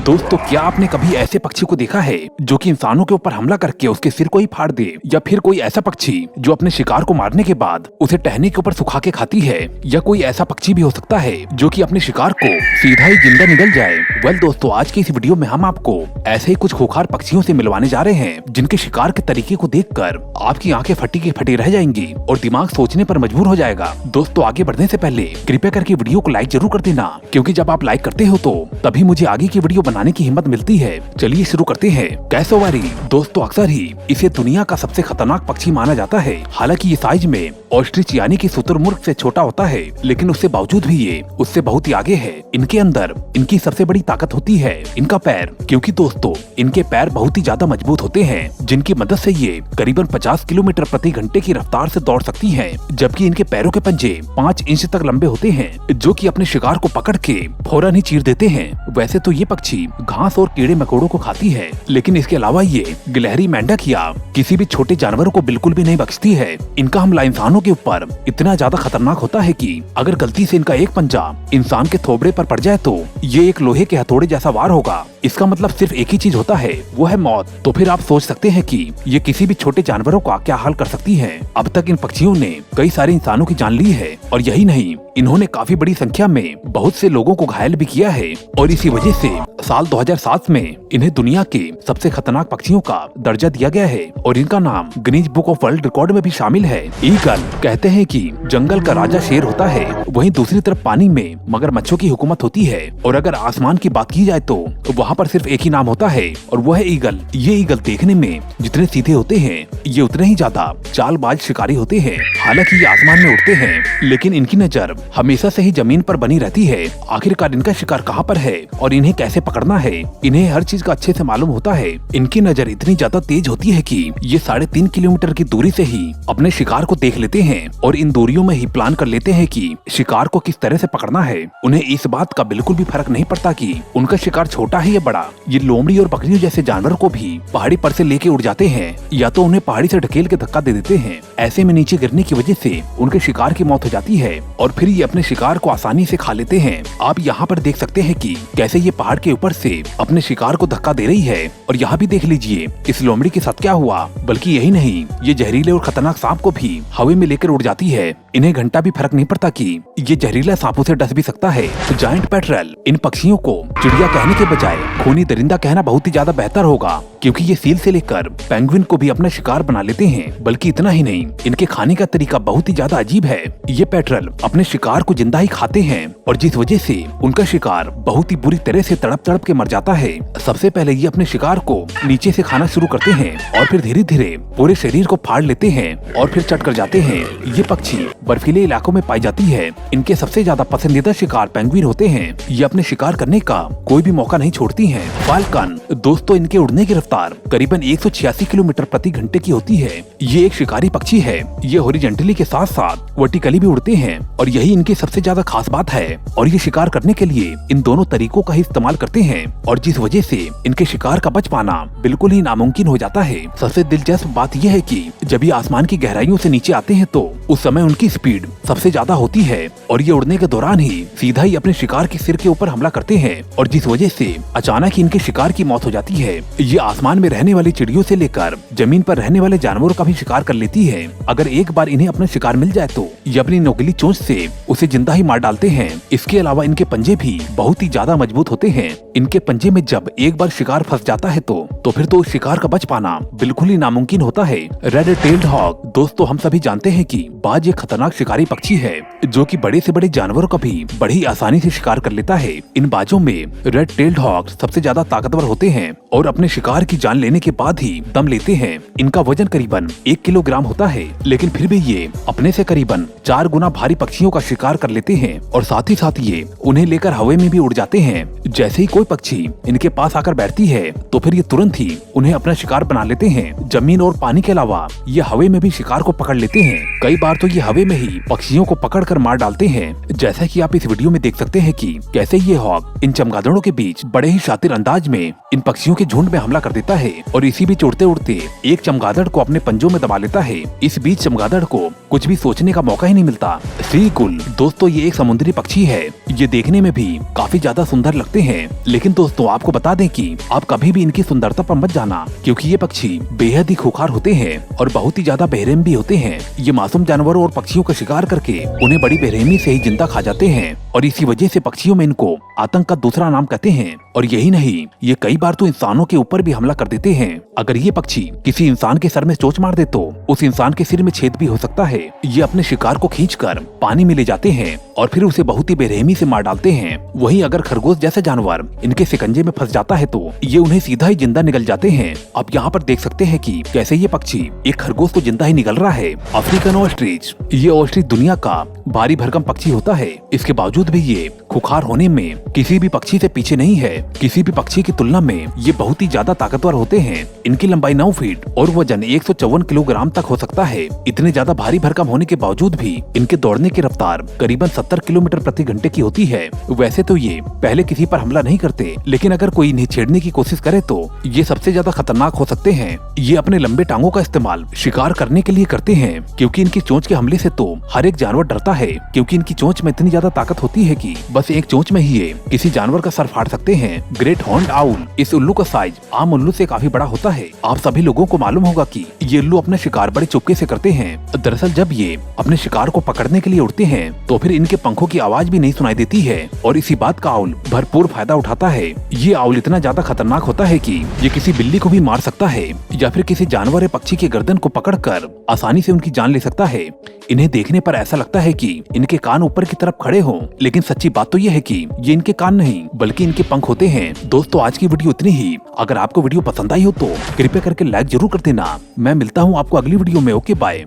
दोस्तों, क्या आपने कभी ऐसे पक्षी को देखा है जो कि इंसानों के ऊपर हमला करके उसके सिर को ही फाड़ दे, या फिर कोई ऐसा पक्षी जो अपने शिकार को मारने के बाद उसे टहनी के ऊपर सुखा के खाती है, या कोई ऐसा पक्षी भी हो सकता है जो कि अपने शिकार को सीधा ही जिंदा निगल जाए। वेल दोस्तों, आज की इस वीडियो में हम आपको ऐसे ही कुछ खूंखार पक्षियों से मिलवाने जा रहे हैं जिनके शिकार के तरीके को देखकर आपकी आंखें फटी की फटी रह जाएंगी और दिमाग सोचने पर मजबूर हो जाएगा। दोस्तों, आगे बढ़ने से पहले कृपया करके वीडियो को लाइक जरूर कर देना, क्योंकि जब आप लाइक करते हो तो तभी मुझे आगे की वीडियो बनाने की हिम्मत मिलती है। चलिए शुरू करते हैं। कैसोवारी दोस्तों, अक्सर ही इसे दुनिया का सबसे खतरनाक पक्षी माना जाता है। हालांकि ये साइज में ऑस्ट्रिच यानी कि शुतुरमुर्ग से छोटा होता है, लेकिन उससे बावजूद भी ये उससे बहुत ही आगे है। इनके अंदर इनकी सबसे बड़ी ताकत होती है इनका पैर, क्योंकि दोस्तों इनके पैर बहुत ही ज्यादा मजबूत होते हैं, जिनकी मदद से ये करीबन 50 किलोमीटर प्रति घंटे की रफ्तार से दौड़ सकती हैं। जबकि इनके पैरों के पंजे 5 इंच तक लंबे होते हैं, जो कि अपने शिकार को पकड़ के फौरन ही चीर देते हैं। वैसे तो ये पक्षी घास और कीड़े मकोड़ों को खाती है, लेकिन इसके अलावा ये गिलहरी, मेंढक या किसी भी छोटे जानवरों को बिल्कुल भी नहीं बख्शती है। इनका हमला इंसानों के ऊपर इतना ज्यादा खतरनाक होता है कि अगर गलती से इनका एक पंजा इंसान के थोबड़े पर पड़ जाए तो ये एक लोहे के हथौड़े जैसा वार होगा। इसका मतलब सिर्फ एक ही चीज होता है, वो है मौत। तो फिर आप सोच सकते हैं कि ये किसी भी छोटे जानवरों का क्या हाल कर सकती है। अब तक इन पक्षियों ने कई सारे इंसानों की जान ली है, और यही नहीं, इन्होंने काफी बड़ी संख्या में बहुत से लोगों को घायल भी किया है। और इसी वजह से साल 2007 में इन्हें दुनिया के सबसे खतरनाक पक्षियों का दर्जा दिया गया है, और इनका नाम Guinness book of world record में भी शामिल है। ईगल कहते हैं कि जंगल का राजा शेर होता है, वहीं दूसरी तरफ पानी में मगरमच्छों की हुकूमत होती है। और अगर आसमान की बात की जाए तो वहाँ पर सिर्फ एक ही नाम होता है, और वो है ईगल। ये ईगल देखने में जितने सीधे होते हैं, ये उतने ही ज्यादा चालबाज शिकारी होते हैं। हालांकि ये आसमान में उड़ते हैं, लेकिन इनकी नजर हमेशा से ही जमीन पर बनी रहती है। आखिरकार इनका शिकार कहाँ पर है और इन्हें कैसे पकड़ना है, इन्हें हर चीज का अच्छे से मालूम होता है। इनकी नजर इतनी ज्यादा तेज होती है कि ये 3.5 किलोमीटर की दूरी से ही अपने शिकार को देख लेते हैं, और इन दूरियों में ही प्लान कर लेते हैं कि शिकार को किस तरह से पकड़ना है। उन्हें इस बात का बिल्कुल भी फर्क नहीं पड़ता कि उनका शिकार छोटा है या बड़ा। ये लोमड़ी और बकरियों जैसे जानवर को भी पहाड़ी पर से लेके उड़ जाते हैं, या तो उन्हें पहाड़ी से ढकेल के धक्का दे देते हैं। ऐसे में नीचे गिरने की वजह से उनके शिकार की मौत हो जाती है, और फिर ये अपने शिकार को आसानी से खा लेते हैं। आप यहाँ पर देख सकते हैं कि कैसे ये पहाड़ के ऊपर से अपने शिकार को धक्का दे रही है। और यहाँ भी देख लीजिए इस लोमड़ी के साथ क्या हुआ। बल्कि यही नहीं, ये जहरीले और खतरनाक सांप को भी हवा में लेकर उड़ जाती है। इन्हें घंटा भी फर्क नहीं पड़ता कि ये जहरीला सांपों से डस भी सकता है। जायंट पेट्रेल इन पक्षियों को चिड़िया कहने के बजाय खूनी दरिंदा कहना बहुत ही ज्यादा बेहतर होगा, क्योंकि ये सील से लेकर पेंगुइन को भी अपना शिकार बना लेते हैं। बल्कि इतना ही नहीं, इनके खाने का तरीका बहुत ही ज्यादा अजीब है। ये पेट्रेल अपने शिकार को जिंदा ही खाते हैं, और जिस वजह से उनका शिकार बहुत ही बुरी तरह से तड़प तड़प के मर जाता है। सबसे पहले ये अपने शिकार को नीचे से खाना शुरू करते हैं, और फिर धीरे धीरे पूरे शरीर को फाड़ लेते हैं, और फिर चट कर जाते हैं। ये पक्षी बर्फीले इलाकों में पाई जाती है। इनके सबसे ज्यादा पसंदीदा शिकार पेंगुइन होते हैं। ये अपने शिकार करने का कोई भी मौका नहीं छोड़ती हैं। फाल्कन दोस्तों, इनके उड़ने की रफ्तार करीबन 186 किलोमीटर प्रति घंटे की होती है। ये एक शिकारी पक्षी है। ये हॉरिजॉन्टली के साथ साथ वर्टिकली भी उड़ते हैं, और यही इनकी सबसे ज्यादा खास बात है। और ये शिकार करने के लिए इन दोनों तरीकों का ही इस्तेमाल करते हैं, और जिस वजह से इनके शिकार का बच पाना बिल्कुल ही नामुमकिन हो जाता है। सबसे दिलचस्प बात यह है कि जब ये आसमान की गहराइयों से नीचे आते हैं तो उस समय उनकी स्पीड सबसे ज्यादा होती है, और ये उड़ने के दौरान ही सीधा ही अपने शिकार के सिर के ऊपर हमला करते हैं, और जिस वजह से अचानक ही इनके शिकार की मौत हो जाती है। ये आसमान में रहने वाली चिड़ियों से लेकर जमीन पर रहने वाले जानवरों का भी शिकार कर लेती है। अगर एक बार इन्हें अपना शिकार मिल जाए तो ये अपनी नोकीली चोंच से उसे जिंदा ही मार डालते हैं। इसके अलावा इनके पंजे भी बहुत ही ज्यादा मजबूत होते हैं। इनके पंजे में जब एक बार शिकार फंस जाता है तो फिर तो उस शिकार का बच पाना बिल्कुल ही नामुमकिन होता है। रेड टेल्ड हॉक दोस्तों, हम सभी जानते हैं कि बाज एक खतरनाक शिकारी पक्षी है, जो कि बड़े से बड़े जानवरों का भी बड़ी आसानी से शिकार कर लेता है। इन बाजों में रेड टेल्ड हॉक सबसे ज्यादा ताकतवर होते हैं, और अपने शिकार की जान लेने के बाद ही दम लेते हैं। इनका वजन करीबन 1 किलोग्राम होता है, लेकिन फिर भी ये अपने से करीबन 4 गुना भारी पक्षियों का शिकार कर लेते हैं, और साथ ही साथ ये उन्हें लेकर हवा में भी उड़ जाते हैं। जैसे ही कोई पक्षी इनके पास आकर बैठती है तो फिर ये तुरंत ही उन्हें अपना शिकार बना लेते हैं। जमीन और पानी के अलावा ये हवा में भी शिकार को पकड़ लेते हैं। कई बार तो ये हवा में ही पक्षियों को पकड़ कर मार डालते हैं। जैसा कि आप इस वीडियो में देख सकते हैं कि कैसे ये हॉक इन चमगादड़ों के बीच बड़े ही शातिर अंदाज में इन पक्षियों के झुंड में हमला कर देते देता है और इसी बीच उड़ते उड़ते एक चमगादड़ को अपने पंजों में दबा लेता है। इस बीच चमगादड़ को कुछ भी सोचने का मौका ही नहीं मिलता। सीगुल दोस्तों ये एक समुद्री पक्षी है। ये देखने में भी काफी ज्यादा सुंदर लगते हैं, लेकिन दोस्तों आपको बता दें कि आप कभी भी इनकी सुंदरता पर मत जाना, क्योंकि ये पक्षी बेहद ही खूंखार होते हैं और बहुत ही ज्यादा बेरहम भी होते हैं। ये मासूम जानवरों और पक्षियों का शिकार करके उन्हें बड़ी बेरहमी से ही जिंदा खा जाते हैं और इसी वजह से पक्षियों में इनको आतंक का दूसरा नाम कहते हैं। और यही नहीं, ये कई बार तो इंसानों के ऊपर भी हमला कर देते हैं। अगर ये पक्षी किसी इंसान के सर में चोंच मार दे तो उस इंसान के सिर में छेद भी हो सकता है। ये अपने शिकार को खींचकर पानी में ले जाते हैं और फिर उसे बहुत ही बेरहमी से मार डालते हैं। वहीं अगर खरगोश जैसा जानवर इनके शिकंजे में फंस जाता है तो ये उन्हें सीधा ही जिंदा निगल जाते हैं। आप यहाँ पर देख सकते हैं कि कैसे ये पक्षी एक खरगोश को जिंदा ही निगल रहा है। अफ्रीकन ऑस्ट्रिच, ये ऑस्ट्रिच दुनिया का भारी भरकम पक्षी होता है। इसके बावजूद भी ये खुखार होने में किसी भी पक्षी से पीछे नहीं है। किसी भी पक्षी की तुलना में ये बहुत ही ज्यादा ताकतवर होते हैं। इनकी लंबाई 9 फीट और वजन 154 किलोग्राम तक हो सकता है। इतने ज्यादा भारी भरकम होने के बावजूद भी इनके दौड़ने की रफ्तार करीबन 70 किलोमीटर प्रति घंटे की होती है। वैसे तो ये पहले किसी पर हमला नहीं करते, लेकिन अगर कोई इन्हें छेड़ने की कोशिश करे तो ये सबसे ज्यादा खतरनाक हो सकते हैं। ये अपने लंबे टांगों का इस्तेमाल शिकार करने के लिए करते हैं, क्योंकि इनकी चोंच के हमले से तो हर एक जानवर डरता है, क्योंकि इनकी चोंच में इतनी ज्यादा ताकत होती है कि बस एक चोंच में ही ये किसी जानवर का सर फाड़ सकते हैं। ग्रेट हॉर्न्ड आउल, इस उल्लू का साइज आम उल्लू से काफी बड़ा होता है। आप सभी लोगों को मालूम होगा कि ये उल्लू अपने शिकार बड़े चुपके से करते हैं। दरअसल जब ये अपने शिकार को पकड़ने के लिए उड़ते हैं तो फिर इनके पंखों की आवाज भी नहीं सुनाई देती है और इसी बात का आउल भरपूर फायदा उठाता है। ये आउल इतना ज्यादा खतरनाक होता है कि ये किसी बिल्ली को भी मार सकता है या फिर किसी जानवर या पक्षी के गर्दन को पकड़कर आसानी से उनकी जान ले सकता है। इन्हें देखने पर ऐसा लगता है कि इनके कान ऊपर की तरफ खड़े हों, लेकिन सच्ची बात तो यह है कि ये इनके कान नहीं बल्कि इनके पंख होते हैं। दोस्तों आज की वीडियो इतनी ही। अगर आपको वीडियो पसंद आई हो तो कृपया करके लाइक जरूर कर देना। मैं मिलता हूँ आपको अगली वीडियो में। Okay bye.